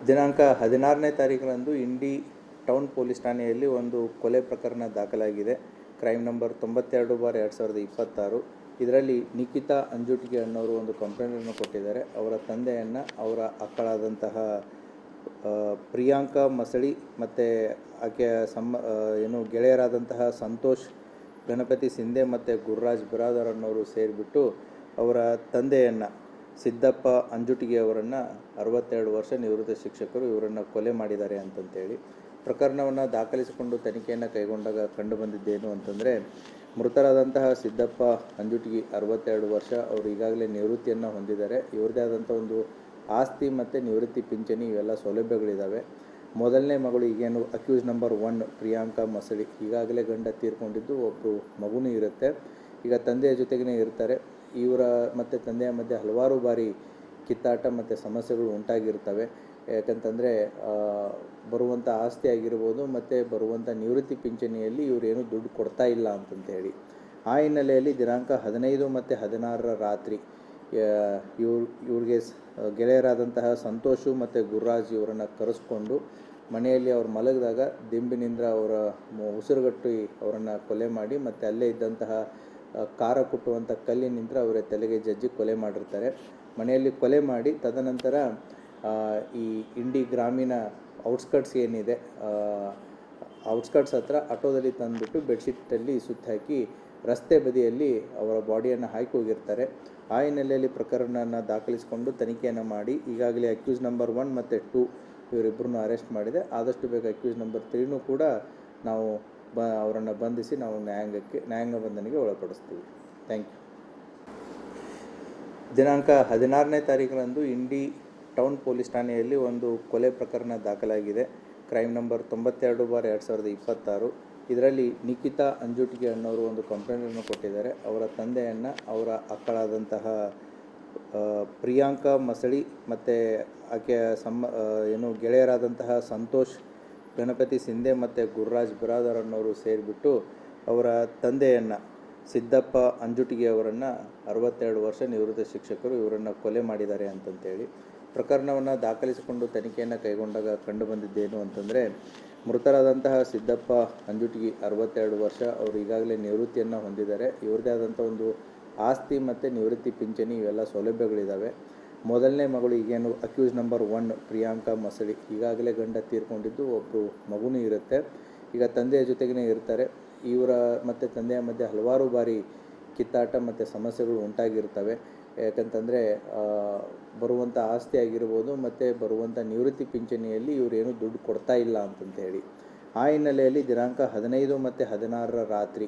ದಿನಾಂಕ 16ನೇ ತಾರೀಕಿನಂದು ಇಂಡಿ town police ಠಾಣೆಯಲ್ಲಿ ಒಂದು ಕೊಲೆ ಪ್ರಕರಣ ದಾಖಲಾಗಿದೆ. Crime number 92/2026. ಇದರಲ್ಲಿ ನಿಖಿತಾ ಅಂಜುಟಿಗೆ ಅನ್ನೋರು ಒಂದು ಕಂಪ್ಲೇಂಟನ್ನು ಕೊಟ್ಟಿದ್ದಾರೆ. ಅವರ ತಂದೆಯನ್ನು ಅವರ ಅಕ್ಕಳಾದಂತಹ ಪ್ರಿಯಾಂಕಾ ಮಸಳಿ ಮತ್ತು ಆಕೆಯ ಗೆಳೆಯರಾದಂತಹ ಸಂತೋಷ್ ಗಣಪತಿ ಸಿಂಧೆ ಮತ್ತು ಗುರುರಾಜ್ ಬಿರಾದರ್ ಅನ್ನೋರು ಸೇರಿಬಿಟ್ಟು ಅವರ ತಂದೆಯನ್ನು ಸಿದ್ದಪ್ಪ ಅಂಜುಟಿಗೆ ಅವರನ್ನು 62 ವರ್ಷ ನಿವೃತ್ತ ಶಿಕ್ಷಕರು ಇವರನ್ನು ಕೊಲೆ ಮಾಡಿದ್ದಾರೆ ಅಂತಂತೇಳಿ ಪ್ರಕರಣವನ್ನು ದಾಖಲಿಸಿಕೊಂಡು ತನಿಖೆಯನ್ನು ಕೈಗೊಂಡಾಗ ಕಂಡುಬಂದಿದ್ದೇನು ಅಂತಂದರೆ, ಮೃತರಾದಂತಹ ಸಿದ್ದಪ್ಪ ಅಂಜುಟಿಗೆ 62 ವರ್ಷ, ಅವರು ಈಗಾಗಲೇ ನಿವೃತ್ತಿಯನ್ನು ಹೊಂದಿದ್ದಾರೆ. ಇವ್ರದ್ದೇ ಆದಂಥ ಒಂದು ಆಸ್ತಿ ಮತ್ತು ನಿವೃತ್ತಿ ಪಿಂಚಣಿ ಇವೆಲ್ಲ ಸೌಲಭ್ಯಗಳಿದ್ದಾವೆ. ಮೊದಲನೇ ಮಗಳು ಈಗೇನು ಅಕ್ಯೂಸ್ ನಂಬರ್ 1 ಪ್ರಿಯಾಂಕಾ ಮಸಳಿ, ಈಗಾಗಲೇ ಗಂಡ ತೀರ್ಕೊಂಡಿದ್ದು, ಒಬ್ಬರು ಮಗುನೂ ಇರುತ್ತೆ. ಈಗ ತಂದೆಯ ಜೊತೆಗೇ ಇರ್ತಾರೆ. ಇವರ ಮತ್ತು ತಂದೆಯ ಮಧ್ಯೆ ಹಲವಾರು ಬಾರಿ ಕಿತ್ತಾಟ ಮತ್ತು ಸಮಸ್ಯೆಗಳು ಉಂಟಾಗಿರ್ತವೆ. ಯಾಕಂತಂದರೆ ಬರುವಂಥ ಆಸ್ತಿ ಆಗಿರ್ಬೋದು ಮತ್ತು ಬರುವಂಥ ನಿವೃತ್ತಿ ಪಿಂಚಣಿಯಲ್ಲಿ ಇವರೇನು ದುಡ್ಡು ಕೊಡ್ತಾ ಇಲ್ಲ ಅಂತಂತೇಳಿ. ಆ ಹಿನ್ನೆಲೆಯಲ್ಲಿ ದಿನಾಂಕ 15 ಮತ್ತು 16ರ ರಾತ್ರಿ ಇವ್ರಿಗೆ ಗೆಳೆಯರಾದಂತಹ ಸಂತೋಷು ಮತ್ತು ಗುರುರಾಜ್ ಇವರನ್ನು ಕರೆಸ್ಕೊಂಡು ಮನೆಯಲ್ಲಿ ಅವ್ರು ಮಲಗಿದಾಗ ದಿಂಬಿನಿಂದ ಅವರ ಉಸಿರುಗಟ್ಟಿ ಅವರನ್ನು ಕೊಲೆ ಮಾಡಿ ಮತ್ತು ಅಲ್ಲೇ ಇದ್ದಂತಹ ಖಾರ ಕುಟ್ಟುವಂಥ ಕಲ್ಲಿನಿಂದ ಅವರ ತಲೆಗೆ ಜಜ್ಜಿ ಕೊಲೆ ಮಾಡಿರ್ತಾರೆ. ಮನೆಯಲ್ಲಿ ಕೊಲೆ ಮಾಡಿ ತದನಂತರ ಈ ಇಂಡಿ ಗ್ರಾಮೀಣ ಔಟ್ಸ್ಕಟ್ಸ್ ಏನಿದೆ, ಔಟ್ಸ್ಕಟ್ಸ್ ಹತ್ರ ಆಟೋದಲ್ಲಿ ತಂದುಬಿಟ್ಟು ಬೆಡ್ಶೀಟಲ್ಲಿ ಸುತ್ತಾಕಿ ರಸ್ತೆ ಬದಿಯಲ್ಲಿ ಅವರ ಬಾಡಿಯನ್ನು ಹಾಕಿ ಹೋಗಿರ್ತಾರೆ. ಆ ಹಿನ್ನೆಲೆಯಲ್ಲಿ ಪ್ರಕರಣವನ್ನು ದಾಖಲಿಸಿಕೊಂಡು ತನಿಖೆಯನ್ನು ಮಾಡಿ ಈಗಾಗಲೇ ಅಕ್ಯೂಸ್ ನಂಬರ್ 1 ಮತ್ತು 2 ಇವರಿಬ್ಬರನ್ನು ಅರೆಸ್ಟ್ ಮಾಡಿದೆ. ಆದಷ್ಟು ಬೇಗ ಅಕ್ಯೂಸ್ ನಂಬರ್ 3ನೂ ಕೂಡ ನಾವು ಅವರನ್ನು ಬಂಧಿಸಿ ನಾವು ನ್ಯಾಯಾಂಗ ಬಂಧನಕ್ಕೆ ಒಳಪಡಿಸ್ತೀವಿ. Thank you. ದಿನಾಂಕ 16ನೇ ತಾರೀಕಿನಂದು ಇಂಡಿ ಟೌನ್ ಪೊಲೀಸ್ ಠಾಣೆಯಲ್ಲಿ ಒಂದು ಕೊಲೆ ಪ್ರಕರಣ ದಾಖಲಾಗಿದೆ. Crime number 92/2026. ಇದರಲ್ಲಿ ನಿಖಿತಾ ಅಂಜುಟಿಗೆ ಅನ್ನೋರು ಒಂದು ಕಂಪ್ಲೇಂಟನ್ನು ಕೊಟ್ಟಿದ್ದಾರೆ. ಅವರ ತಂದೆಯನ್ನು ಅವರ ಅಕ್ಕಳಾದಂತಹ ಪ್ರಿಯಾಂಕಾ ಮಸಳಿ ಮತ್ತು ಆಕೆಯ ಗೆಳೆಯರಾದಂತಹ ಸಂತೋಷ್ ಗಣಪತಿ ಸಿಂಧೆ ಮತ್ತು ಗುರುರಾಜ್ ಬಿರಾದರ್ ಅನ್ನೋರು ಸೇರಿಬಿಟ್ಟು ಅವರ ತಂದೆಯನ್ನು ಸಿದ್ದಪ್ಪ ಅಂಜುಟಿಗೆ ಅವರನ್ನು 62 ವರ್ಷ ನಿವೃತ್ತ ಶಿಕ್ಷಕರು ಇವರನ್ನು ಕೊಲೆ ಮಾಡಿದ್ದಾರೆ ಅಂತಂತೇಳಿ ಪ್ರಕರಣವನ್ನು ದಾಖಲಿಸಿಕೊಂಡು ತನಿಖೆಯನ್ನು ಕೈಗೊಂಡಾಗ ಕಂಡುಬಂದಿದ್ದೇನು ಅಂತಂದರೆ, ಮೃತರಾದಂತಹ ಸಿದ್ದಪ್ಪ ಅಂಜುಟಿಗೆ 62 ವರ್ಷ, ಅವರು ಈಗಾಗಲೇ ನಿವೃತ್ತಿಯನ್ನು ಹೊಂದಿದ್ದಾರೆ. ಇವ್ರದ್ದೇ ಆದಂಥ ಒಂದು ಆಸ್ತಿ ಮತ್ತು ನಿವೃತ್ತಿ ಪಿಂಚಣಿ ಇವೆಲ್ಲ ಸೌಲಭ್ಯಗಳಿದ್ದಾವೆ. ಮೊದಲನೇ ಮಗಳು ಈಗೇನು ಅಕ್ಯೂಸ್ ನಂಬರ್ 1 ಪ್ರಿಯಾಂಕಾ ಮಸಳಿ, ಈಗಾಗಲೇ ಗಂಡ ತೀರ್ಕೊಂಡಿದ್ದು, ಒಬ್ಬರು ಮಗುನೂ ಇರುತ್ತೆ. ಈಗ ತಂದೆಯ ಜೊತೆಗೇ ಇರ್ತಾರೆ. ಇವರ ಮತ್ತು ತಂದೆಯ ಮಧ್ಯೆ ಹಲವಾರು ಬಾರಿ ಕಿತ್ತಾಟ ಮತ್ತು ಸಮಸ್ಯೆಗಳು ಉಂಟಾಗಿರ್ತವೆ. ಯಾಕಂತಂದರೆ ಬರುವಂಥ ಆಸ್ತಿ ಆಗಿರ್ಬೋದು ಮತ್ತು ಬರುವಂಥ ನಿವೃತ್ತಿ ಪಿಂಚಣಿಯಲ್ಲಿ ಇವರೇನು ದುಡ್ಡು ಕೊಡ್ತಾ ಇಲ್ಲ ಅಂತಂತೇಳಿ. ಆ ಹಿನ್ನೆಲೆಯಲ್ಲಿ ದಿನಾಂಕ 15 ಮತ್ತು 16ರ ರಾತ್ರಿ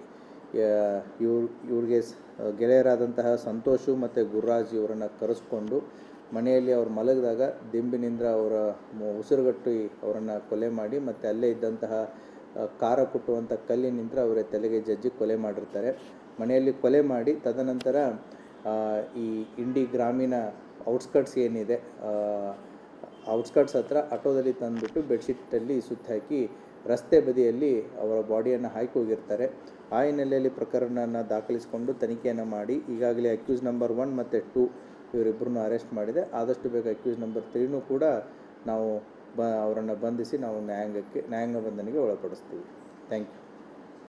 ಇವ್ರಿಗೆ ಗೆಳೆಯರಾದಂತಹ ಸಂತೋಷು ಮತ್ತು ಗುರುರಾಜ್ ಇವರನ್ನು ಕರೆಸ್ಕೊಂಡು ಮನೆಯಲ್ಲಿ ಅವ್ರು ಮಲಗಿದಾಗ ದಿಂಬಿನಿಂದ ಅವರ ಉಸಿರುಗಟ್ಟಿ ಅವರನ್ನು ಕೊಲೆ ಮಾಡಿ ಮತ್ತು ಅಲ್ಲೇ ಇದ್ದಂತಹ ಖಾರ ಕುಟ್ಟುವಂಥ ಕಲ್ಲಿನಿಂದ ಅವರ ತಲೆಗೆ ಜಜ್ಜಿ ಕೊಲೆ ಮಾಡಿರ್ತಾರೆ. ಮನೆಯಲ್ಲಿ ಕೊಲೆ ಮಾಡಿ ತದನಂತರ ಈ ಇಂಡಿ ಗ್ರಾಮೀಣ ಔಟ್ಸ್ಕಟ್ಸ್ ಏನಿದೆ, ಔಟ್ಸ್ಕಟ್ಸ್ ಹತ್ರ ಆಟೋದಲ್ಲಿ ತಂದುಬಿಟ್ಟು ಬೆಡ್ಶೀಟಲ್ಲಿ ಸುತ್ತಾಕಿ ರಸ್ತೆ ಬದಿಯಲ್ಲಿ ಅವರ ಬಾಡಿಯನ್ನು ಹಾಕಿ ಹೋಗಿರ್ತಾರೆ. ಆ ಹಿನ್ನೆಲೆಯಲ್ಲಿ ಪ್ರಕರಣವನ್ನು ದಾಖಲಿಸಿಕೊಂಡು ತನಿಖೆಯನ್ನು ಮಾಡಿ ಈಗಾಗಲೇ ಅಕ್ಯೂಸ್ ನಂಬರ್ 1 ಮತ್ತು 2 ಇವರಿಬ್ಬರನ್ನು ಅರೆಸ್ಟ್ ಮಾಡಿದೆ. ಆದಷ್ಟು ಬೇಗ ಅಕ್ಯೂಸ್ ನಂಬರ್ 3ನೂ ಕೂಡ ನಾವು ಅವರನ್ನು ಬಂಧಿಸಿ ನಾವು ನ್ಯಾಯಾಂಗ ಬಂಧನಕ್ಕೆ ಒಳಪಡಿಸ್ತೀವಿ. Thank you.